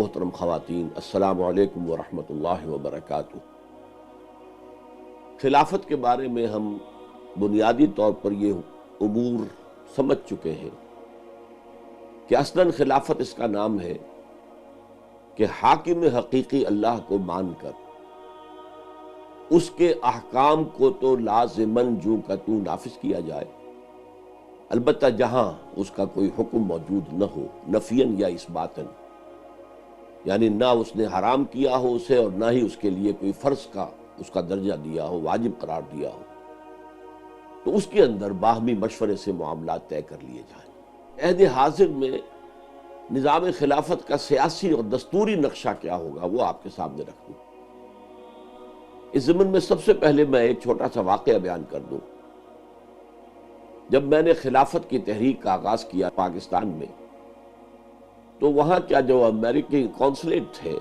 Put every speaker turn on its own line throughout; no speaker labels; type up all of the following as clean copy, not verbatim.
محترم خواتین، السلام علیکم ورحمۃ اللہ وبرکاتہ۔ خلافت کے بارے میں ہم بنیادی طور پر یہ امور سمجھ چکے ہیں کہ اصلاً خلافت اس کا نام ہے کہ حاکم حقیقی اللہ کو مان کر اس کے احکام کو تو لازماً جو کا تو نافذ کیا جائے، البتہ جہاں اس کا کوئی حکم موجود نہ ہو، نفیاً یا اثباتاً، یعنی نہ اس نے حرام کیا ہو اسے اور نہ ہی اس کے لیے کوئی فرض کا اس کا درجہ دیا ہو، واجب قرار دیا ہو، تو اس کے اندر باہمی مشورے سے معاملات طے کر لیے جائیں۔ عہد حاضر میں نظام خلافت کا سیاسی اور دستوری نقشہ کیا ہوگا وہ آپ کے سامنے رکھ دوں۔ اس ضمن میں سب سے پہلے میں ایک چھوٹا سا واقعہ بیان کر دوں۔ جب میں نے خلافت کی تحریک کا آغاز کیا پاکستان میں، تو وہاں کیا جو امریکی کونسلیٹ تھے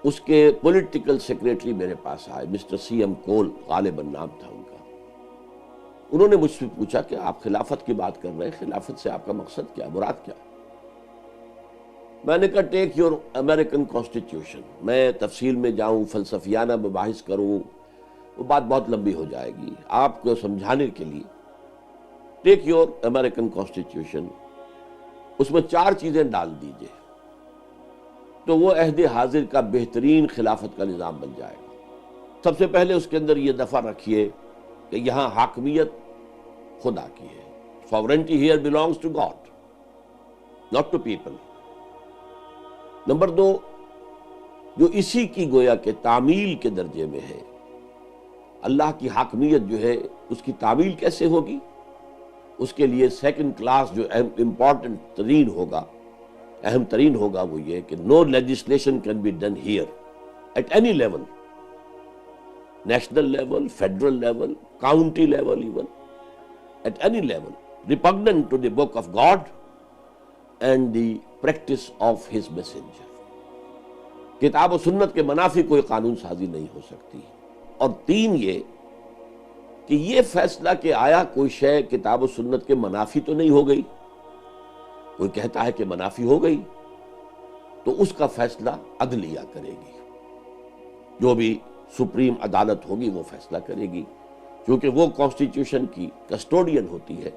اس کے پولیٹیکل سیکریٹری میرے پاس آئے، مسٹر سی ایم کول غالباً نام تھا ان کا۔ انہوں نے مجھ سے پوچھا کہ آپ خلافت کی بات کر رہے ہیں، خلافت سے آپ کا مقصد کیا، مراد کیا؟ میں نے کہا ٹیک یور امریکن کانسٹیٹیوشن۔ میں تفصیل میں جاؤں، فلسفیانہ مباحث کروں، وہ بات بہت لمبی ہو جائے گی۔ آپ کو سمجھانے کے لیے ٹیک یور امریکن کانسٹیٹیوشن، اس میں 4 چیزیں ڈال دیجئے تو وہ عہد حاضر کا بہترین خلافت کا نظام بن جائے گا۔ سب سے پہلے اس کے اندر یہ دفعہ رکھیے کہ یہاں حاکمیت خدا کی ہے۔ sovereignty here belongs to God, not to people۔ Number 2، جو اسی کی گویا کہ تعمیل کے درجے میں ہے، اللہ کی حاکمیت جو ہے اس کی تعمیل کیسے ہوگی؟ اس کے لیے سیکنڈ کلاس جو امپورٹنٹ ترین ہوگا، اہم ترین ہوگا، وہ یہ کہ no legislation can be done here at any level, national level, federal level, county level, even at any level, repugnant to the book of God and the practice of his messenger. کتاب و سنت کے منافی کوئی قانون سازی نہیں ہو سکتی۔ اور 3 یہ کہ یہ فیصلہ کہ آیا کوئی شے کتاب و سنت کے منافی تو نہیں ہو گئی، کوئی کہتا ہے کہ منافی ہو گئی، تو اس کا فیصلہ عدلیہ کرے گی، جو بھی سپریم عدالت ہوگی وہ فیصلہ کرے گی، کیونکہ وہ کانسٹیٹیوشن کی کسٹوڈین ہوتی ہے،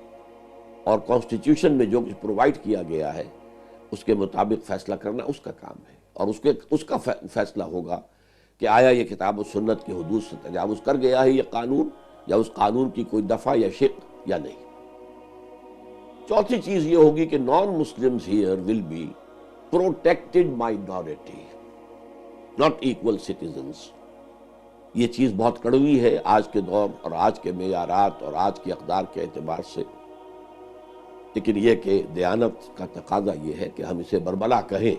اور کانسٹیٹیوشن میں جو کچھ پرووائڈ کیا گیا ہے اس کے مطابق فیصلہ کرنا اس کا کام ہے، اور اس کا فیصلہ ہوگا کہ آیا یہ کتاب و سنت کی حدود سے تجاوز کر گیا ہے یہ قانون، یا اس قانون کی کوئی دفعہ یا شق یا نہیں۔ چوتھی چیز یہ ہوگی کہ non Muslims here will be protected minority, not equal citizens. یہ چیز بہت کڑوی ہے آج کے دور اور آج کے معیارات اور آج کی اقدار کے اعتبار سے، لیکن یہ کہ دیانت کا تقاضا یہ ہے کہ ہم اسے بربلا کہیں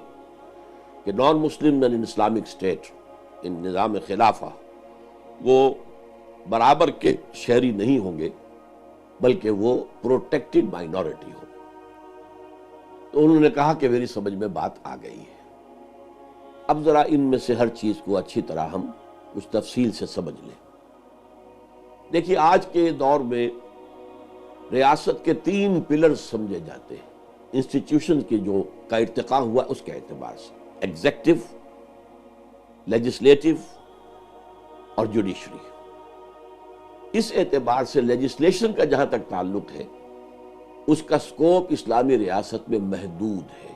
کہ نان مسلم ان اسلامک اسٹیٹ، ان نظام خلافہ، وہ برابر کے شہری نہیں ہوں گے بلکہ وہ پروٹیکٹڈ مائنورٹی ہو۔ تو انہوں نے کہا کہ میری سمجھ میں بات آ گئی ہے، اب ذرا ان میں سے ہر چیز کو اچھی طرح ہم کچھ تفصیل سے سمجھ لیں۔ دیکھیے آج کے دور میں ریاست کے 3 پلرز سمجھے جاتے ہیں انسٹیٹیوشن کے جو کا ارتقاء ہوا اس کے اعتبار سے، ایگزیکٹو، لیجسلیٹو اور جوڈیشری۔ اس اعتبار سے لیجسلیشن کا جہاں تک تعلق ہے اس کا سکوپ اسلامی ریاست میں محدود ہے،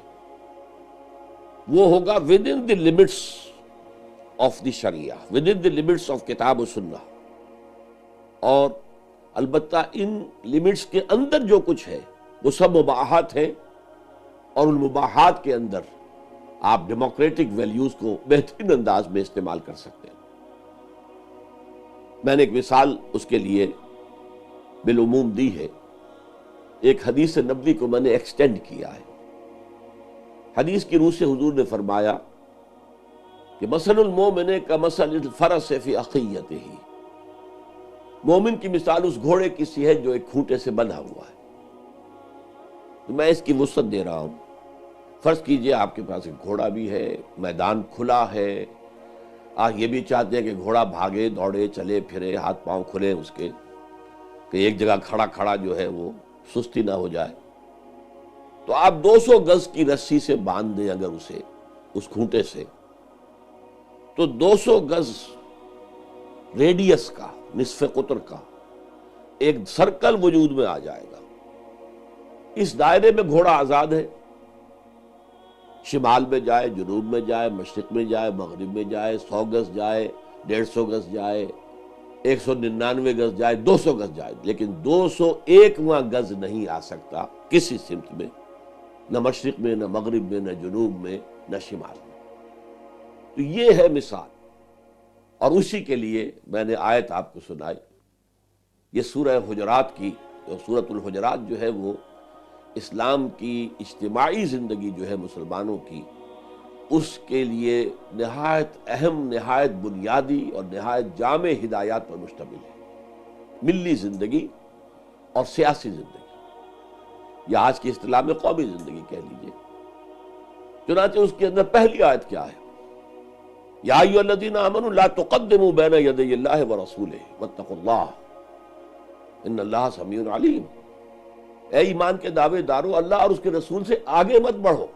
وہ ہوگا within the limits of the شریعہ، within the limits of کتاب و سنہ، اور البتہ ان لمٹس کے اندر جو کچھ ہے وہ سب مباحات ہیں، اور ان مباحات کے اندر آپ ڈیموکریٹک ویلیوز کو بہترین انداز میں استعمال کر سکتے ہیں۔ میں نے ایک مثال اس کے لیے بالعموم دی ہے، ایک حدیث نبوی کو میں نے ایکسٹینڈ کیا ہے۔ حدیث کی روح سے حضور نے فرمایا کہ مثل المومن کمثل الفرس فی اخیتہ، مومن کی مثال اس گھوڑے کی سی ہے جو ایک کھوٹے سے بندھا ہوا ہے۔ تو میں اس کی وسعت دے رہا ہوں، فرض کیجئے آپ کے پاس ایک گھوڑا بھی ہے، میدان کھلا ہے، آپ یہ بھی چاہتے ہیں کہ گھوڑا بھاگے دوڑے چلے پھرے، ہاتھ پاؤں کھلے اس کے، کہ ایک جگہ کھڑا کھڑا جو ہے وہ سستی نہ ہو جائے، تو آپ 200 گز کی رسی سے باندھ دیں اگر اسے، اس کھونٹے سے تو 200 گز ریڈیس کا، نصف قطر کا ایک سرکل وجود میں آ جائے گا۔ اس دائرے میں گھوڑا آزاد ہے، شمال میں جائے، جنوب میں جائے، مشرق میں جائے، مغرب میں جائے، 100 گز جائے، 150 گز جائے، 199 گز جائے، 200 گز جائے، لیکن 201واں گز نہیں آ سکتا کسی سمت میں، نہ مشرق میں، نہ مغرب میں، نہ جنوب میں، نہ شمال میں۔ تو یہ ہے مثال، اور اسی کے لیے میں نے آیت آپ کو سنائی۔ یہ سورہ حجرات کی، سورۃ الحجرات جو ہے وہ اسلام کی اجتماعی زندگی جو ہے مسلمانوں کی، اس کے لیے نہایت اہم، نہایت بنیادی اور نہایت جامع ہدایات پر مشتمل ہے۔ ملی زندگی اور سیاسی زندگی، یا آج کی اصطلاح میں قومی زندگی کہہ لیجئے۔ چنانچہ اس کے اندر پہلی آیت کیا ہے؟ یا ایھا الذین آمنوا لا تقدموا بین یدی اللہ ورسولہ واتقوا اللہ ان اللہ سمیع علیم۔ اے ایمان کے دعوے دارو، اللہ اور اس کے رسول سے آگے مت بڑھو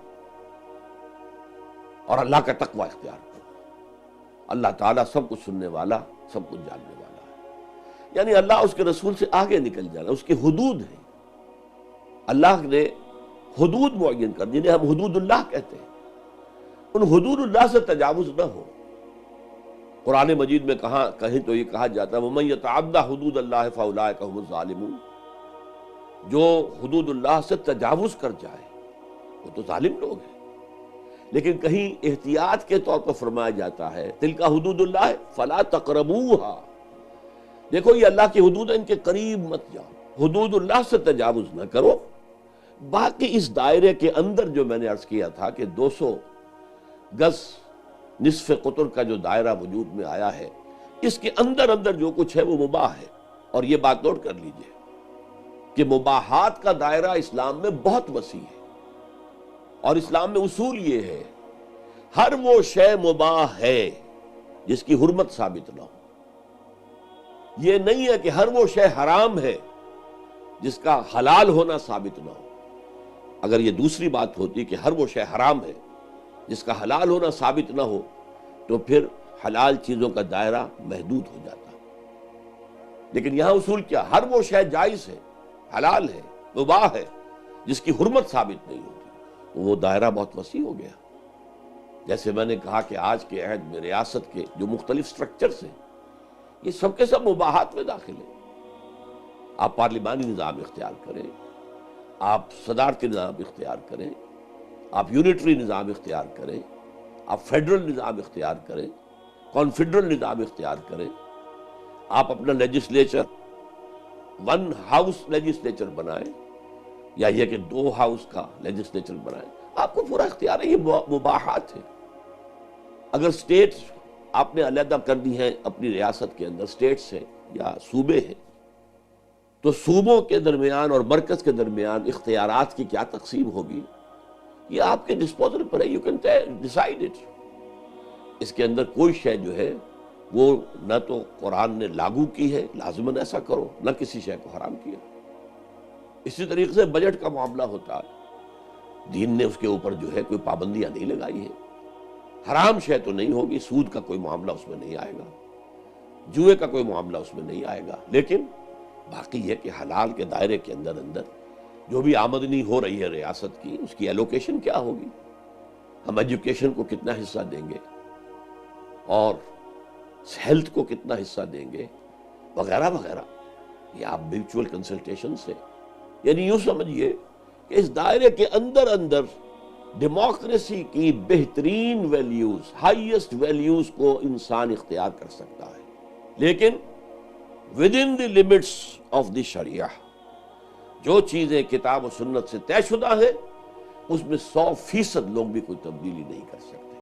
اور اللہ کا تقوی اختیار کرو۔ اللہ تعالیٰ سب کچھ سننے والا، سب کچھ جاننے والا ہے، یعنی اللہ اس کے رسول سے آگے نکل جانا۔ اس کی حدود ہیں، اللہ نے حدود معین کر دی، جنہیں ہم حدود اللہ کہتے ہیں۔ ان حدود اللہ سے تجاوز نہ ہو۔ قرآن مجید میں کہیں تو یہ کہا جاتا ہے وَمَن يَتَعَدَّ حُدُودَ اللَّهِ فَأُولَٰئِكَ هُمُ الظَّالِمُونَ، جو حدود اللہ سے تجاوز کر جائے وہ تو ظالم لوگ ہیں۔ لیکن کہیں احتیاط کے طور پر فرمایا جاتا ہے تِلْكَ حُدُودُ اللَّهِ فَلَا تَقْرَبُوهَا، دیکھو یہ اللہ کی حدود ہیں، ان کے قریب مت جاؤ، حدود اللہ سے تجاوز نہ کرو۔ باقی اس دائرے کے اندر جو میں نے عرض کیا تھا کہ 200 گز نصف قطر کا جو دائرہ وجود میں آیا ہے، اس کے اندر جو کچھ ہے وہ مباح ہے۔ اور یہ بات نوٹ کر لیجئے کہ مباحات کا دائرہ اسلام میں بہت وسیع ہے، اور اسلام میں اصول یہ ہے ہر وہ شے مباح ہے جس کی حرمت ثابت نہ ہو۔ یہ نہیں ہے کہ ہر وہ شے حرام ہے جس کا حلال ہونا ثابت نہ ہو۔ اگر یہ دوسری بات ہوتی کہ ہر وہ شے حرام ہے جس کا حلال ہونا ثابت نہ ہو، تو پھر حلال چیزوں کا دائرہ محدود ہو جاتا۔ لیکن یہاں اصول کیا؟ ہر وہ شے جائز ہے، حلال ہے، مباح ہے، جس کی حرمت ثابت نہیں ہوتی، وہ دائرہ بہت وسیع ہو گیا۔ جیسے میں نے کہا کہ آج کے عہد میں ریاست کے جو مختلف سٹرکچرز ہیں، یہ سب کے سب مباحات میں داخل ہیں۔ آپ پارلیمانی نظام اختیار کریں، آپ صدارتی نظام اختیار کریں، آپ یونٹری نظام اختیار کریں، آپ فیڈرل نظام اختیار کریں، کانفیڈرل نظام اختیار کریں، آپ اپنا لیجسلیچر 1 ہاؤس لیجسلیچر بنائیں، یا یہ کہ 2 ہاؤس کا لیجسلیچر بنائیں، آپ کو پورا اختیار ہے۔ یہ مباحات ہے۔ اگر اسٹیٹ آپ نے علیحدہ کر دی ہیں اپنی ریاست کے اندر، اسٹیٹس ہیں یا صوبے ہیں، تو صوبوں کے درمیان اور مرکز کے درمیان اختیارات کی کیا تقسیم ہوگی، یہ آپ کے ڈسپوزل پر ہے۔ You can decide it. اس کے اندر کوئی شے جو ہے وہ نہ تو قرآن نے لاگو کی ہے لازماً ایسا کرو، نہ کسی شے کو حرام کیا۔ اسی طریقے سے بجٹ کا معاملہ ہوتا ہے، دین نے اس کے اوپر جو ہے کوئی پابندیاں نہیں لگائی ہے۔ حرام شے تو نہیں ہوگی، سود کا کوئی معاملہ اس میں نہیں آئے گا، جوئے کا کوئی معاملہ اس میں نہیں آئے گا، لیکن باقی یہ کہ حلال کے دائرے کے اندر جو بھی آمدنی ہو رہی ہے ریاست کی، اس کی ایلوکیشن کیا ہوگی، ہم ایجوکیشن کو کتنا حصہ دیں گے اور ہیلتھ کو کتنا حصہ دیں گے، وغیرہ وغیرہ۔ یہ آپ میوچول کنسلٹیشن سے، یعنی یوں سمجھیے کہ اس دائرے کے اندر ڈیموکریسی کی بہترین ویلیوز، ہائیسٹ ویلیوز کو انسان اختیار کر سکتا ہے، لیکن within the limits of the شریعہ۔ جو چیزیں کتاب و سنت سے طے شدہ ہیں اس میں 100% لوگ بھی کوئی تبدیلی نہیں کر سکتے۔